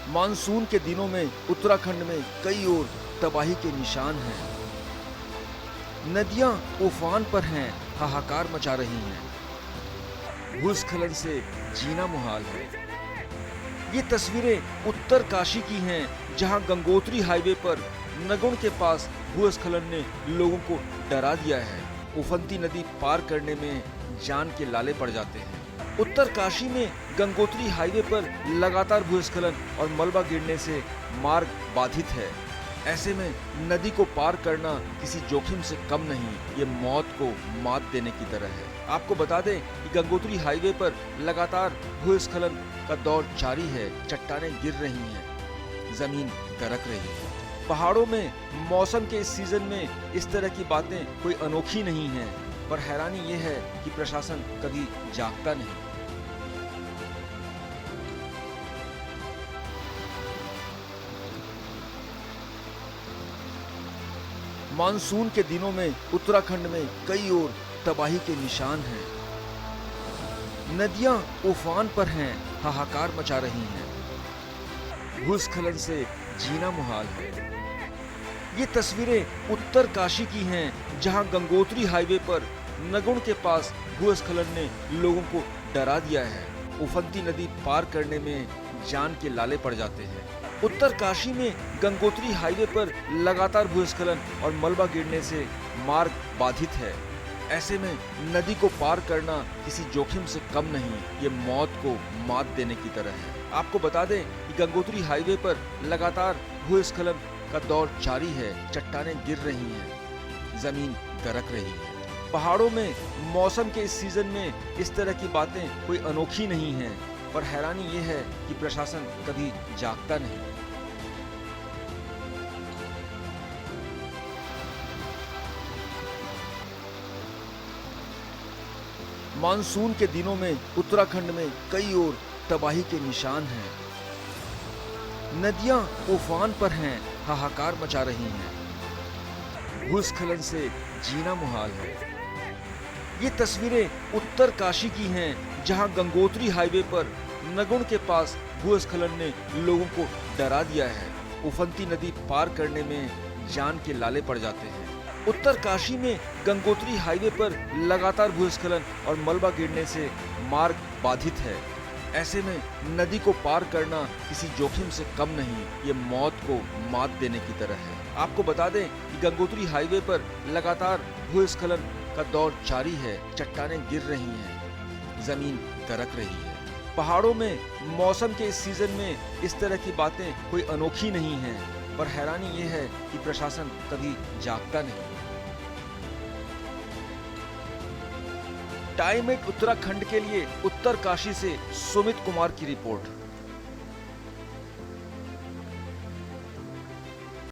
Monsoon के दिनों में उत्तराखंड में कई और तबाही के निशान हैं। नदियां उफान पर हैं, हाहाकार मचा रही हैं। भूस्खलन से जीना मुहाल है। ये तस्वीरें उत्तर काशी की हैं, जहां गंगोत्री हाईवे पर नगुण के पास भूस्खलन ने लोगों को डरा दिया है। उफनती नदी पार करने में जान के लाले पड़ जाते हैं। उत्तर काशी में गंगोत्री हाईवे पर लगातार भूस्खलन और मलबा गिरने से मार्ग बाधित है। ऐसे में नदी को पार करना किसी जोखिम से कम नहीं, ये मौत को मात देने की तरह है। आपको बता दें कि गंगोत्री हाईवे पर लगातार भूस्खलन का दौर जारी है। चट्टानें गिर रही हैं, जमीन दरक रही है। पहाड़ों में मौसम के इस सीजन में इस तरह की बातें कोई अनोखी नहीं हैं, पर हैरानी ये है कि प्रशासन कभी जागता नहीं। मानसून के दिनों में उत्तराखंड में कई और तबाही के निशान हैं। नदियां उफान पर हैं, हाहाकार मचा रही हैं। भूस्खलन से जीना मुहाल है। ये तस्वीरें उत्तर काशी की हैं, जहां गंगोत्री हाईवे पर नगुण के पास भूस्खलन ने लोगों को डरा दिया है। उफनती नदी पार करने में जान के लाले पड़ जाते हैं। उत्तर काशी में गंगोत्री हाईवे पर लगातार भूस्खलन और मलबा गिरने से मार्ग बाधित है। ऐसे में नदी को पार करना किसी जोखिम से कम नहीं, ये मौत को मात देने की तरह है। आपको बता दें कि गंगोत्री हाईवे पर लगातार भूस्खलन का दौर जारी है। चट्टानें गिर रही हैं, जमीन दरक रही है। पहाड़ों में मौसम के इस सीजन में इस तरह की बातें कोई अनोखी नहीं हैं, पर हैरानी ये है कि प्रशासन कभी जागता नहीं। मानसून के दिनों में उत्तराखंड में कई और तबाही के निशान हैं। नदियां उफान पर हैं, हाहाकार मचा रही हैं। भूस्खलन से जीना मुहाल है। ये तस्वीरें उत्तर काशी की हैं, जहां गंगोत्री हाईवे पर नगुण के पास भूस्खलन ने लोगों को डरा दिया है। उफनती नदी पार करने में जान के लाले पड़ जाते हैं। उत्तर काशी में गंगोत्री हाईवे पर लगातार भूस्खलन और मलबा गिरने से मार्ग बाधित है। ऐसे में नदी को पार करना किसी जोखिम से कम नहीं, ये मौत को मात देने की तरह है। आपको बता दें कि गंगोत्री हाईवे पर लगातार भूस्खलन का दौर जारी है। चट्टानें गिर रही हैं, जमीन दरक रही है। पहाड़ों में मौसम के इस सीजन में इस तरह की बातें कोई अनोखी नहीं हैं, पर हैरानी ये है कि प्रशासन कभी जागता नहीं। टाइम 8 उत्तराखंड के लिए उत्तर काशी से सुमित कुमार की रिपोर्ट।